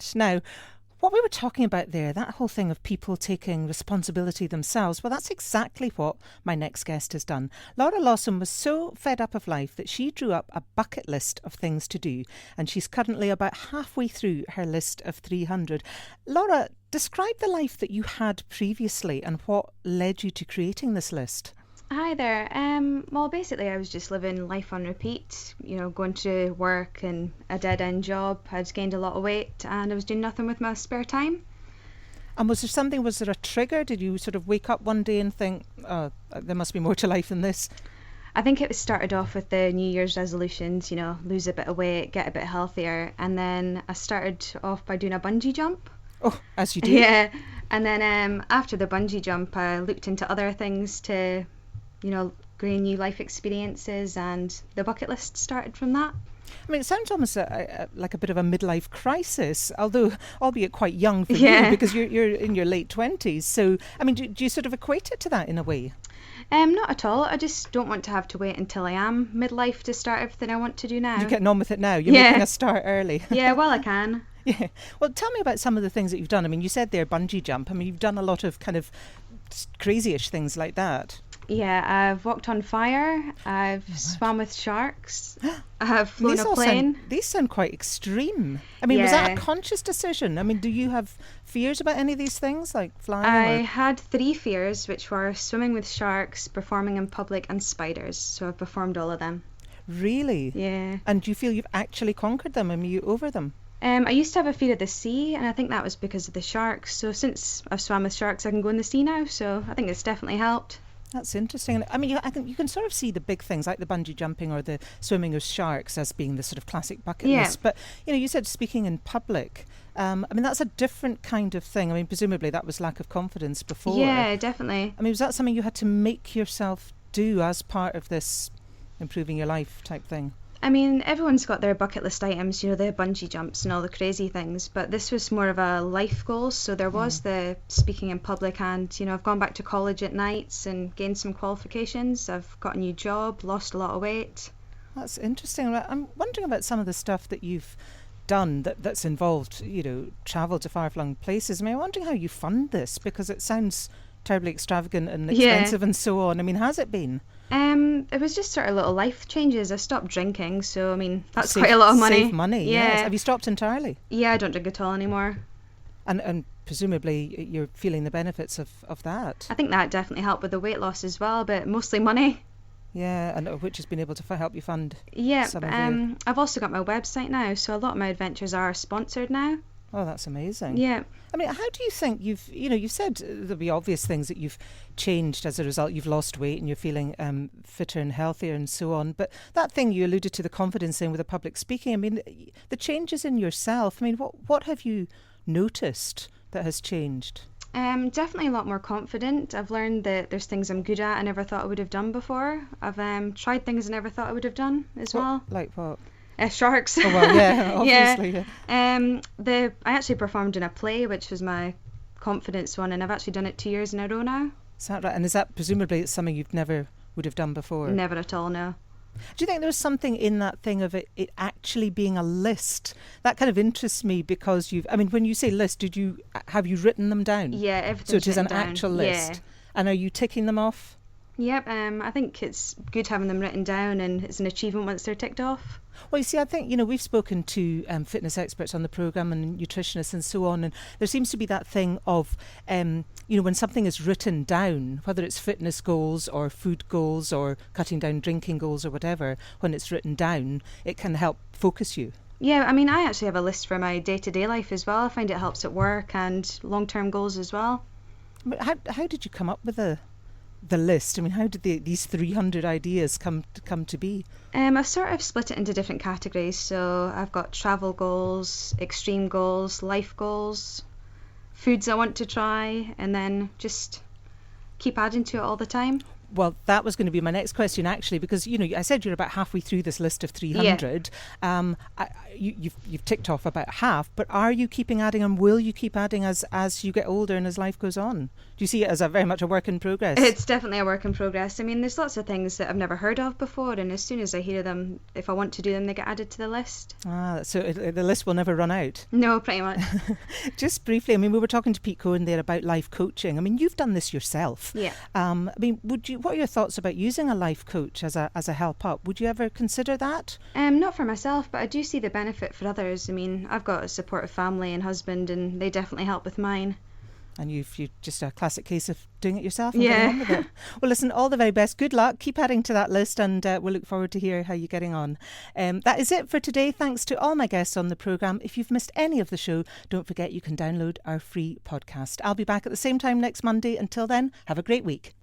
that. Now, what we were talking about there, that whole thing of people taking responsibility themselves, well, that's exactly what my next guest has done. Laura Lawson was so fed up of life that she drew up a bucket list of things to do, and she's currently about halfway through her list of 300. Laura, describe the life that you had previously and what led you to creating this list. Hi there. Well, basically, I was just living life on repeat, going to work and a dead-end job. I'd gained a lot of weight and I was doing nothing with my spare time. And was there a trigger? Did you sort of wake up one day and think, oh, there must be more to life than this? I think it started off with the New Year's resolutions, lose a bit of weight, get a bit healthier. And then I started off by doing a bungee jump. Oh, as you do. Yeah. And then after the bungee jump, I looked into other things to gain new life experiences, and the bucket list started from that. I mean, it sounds almost like a bit of a midlife crisis, although albeit quite young for you, because you're in your late 20s. So, I mean, do you sort of equate it to that in a way? Not at all. I just don't want to have to wait until I am midlife to start everything I want to do now. You're getting on with it now. You're making a start early. Yeah, well, I can. Yeah. Well, tell me about some of the things that you've done. I mean, you said there bungee jump. I mean, you've done a lot of kind of crazy-ish things like that. Yeah, I've walked on fire, I've swam with sharks, I've flown a plane. These sound quite extreme. I mean, was that a conscious decision? I mean, do you have fears about any of these things, like flying? I had 3 fears, which were swimming with sharks, performing in public, and spiders. So I've performed all of them. Really? Yeah. And do you feel you've actually conquered them? I mean, are you over them? I used to have a fear of the sea, and I think that was because of the sharks. So since I've swam with sharks, I can go in the sea now. So I think it's definitely helped. That's interesting. I mean, you can sort of see the big things like the bungee jumping or the swimming with sharks as being the sort of classic bucket list. But, you said speaking in public. I mean, that's a different kind of thing. I mean, presumably that was lack of confidence before. Yeah, definitely. I mean, was that something you had to make yourself do as part of this improving your life type thing? I mean, everyone's got their bucket list items, the bungee jumps and all the crazy things, but this was more of a life goal. So there was the speaking in public, and, I've gone back to college at nights and gained some qualifications. I've got a new job, lost a lot of weight. That's interesting. I'm wondering about some of the stuff that you've done that's involved, travel to far-flung places. I mean, I'm wondering how you fund this, because it sounds terribly extravagant and expensive and so on. I mean, has it been? It was just sort of little life changes. I stopped drinking, so I mean that's quite a lot of money. Save money, yes. Have you stopped entirely? Yeah, I don't drink at all anymore. And presumably you're feeling the benefits of that. I think that definitely helped with the weight loss as well, but mostly money. Yeah, and which has been able to help you fund. Yeah, I've also got my website now, so a lot of my adventures are sponsored now. Oh, that's amazing. Yeah. I mean, how do you think you've said there'll be obvious things that you've changed as a result. You've lost weight and you're feeling fitter and healthier and so on. But that thing you alluded to, the confidence thing with the public speaking, I mean, the changes in yourself, I mean, what have you noticed that has changed? Definitely a lot more confident. I've learned that there's things I'm good at I never thought I would have done before. I've tried things I never thought I would have done as well. Like what? Sharks. Oh, well, yeah, obviously. I actually performed in a play, which was my confidence one, and I've actually done it 2 years in a row now. Is that right? And is that presumably something you've never would have done before? Never at all, no. Do you think there's something in that thing of it actually being a list? That kind of interests me because when you say list, have you written them down? Yeah, everything's So it is an written down. actual list. Yeah. And are you ticking them off? Yep, I think it's good having them written down, and it's an achievement once they're ticked off. Well, you see, I think, we've spoken to fitness experts on the programme and nutritionists and so on, and there seems to be that thing of, when something is written down, whether it's fitness goals or food goals or cutting down drinking goals or whatever, when it's written down, it can help focus you. Yeah, I mean, I actually have a list for my day-to-day life as well. I find it helps at work and long-term goals as well. How did you come up with the list? I mean, how did these 300 ideas come to be? I've sort of split it into different categories. So I've got travel goals, extreme goals, life goals, foods I want to try, and then just keep adding to it all the time. Well, that was going to be my next question, actually, because, you know, I said you're about halfway through this list of 300. You've ticked off about half, but are you keeping adding, and will you keep adding as you get older and as life goes on? Do you see it as a very much a work in progress? It's definitely a work in progress. I mean, there's lots of things that I've never heard of before, and as soon as I hear them, if I want to do them, they get added to the list. So the list will never run out. No, pretty much. Just briefly, I mean, we were talking to Pete Cohen there about life coaching. I mean, you've done this yourself. Yeah. I mean, what are your thoughts about using a life coach as a help up? Would you ever consider that? Not for myself, but I do see the benefit for others. I mean, I've got a supportive family and husband, and they definitely help with mine. And you've just a classic case of doing it yourself and Yeah. getting on with it. Well, listen, all the very best. Good luck. Keep adding to that list, and we'll look forward to hear how you're getting on. That is it for today. Thanks to all my guests on the programme. If you've missed any of the show, don't forget you can download our free podcast. I'll be back at the same time next Monday. Until then, have a great week.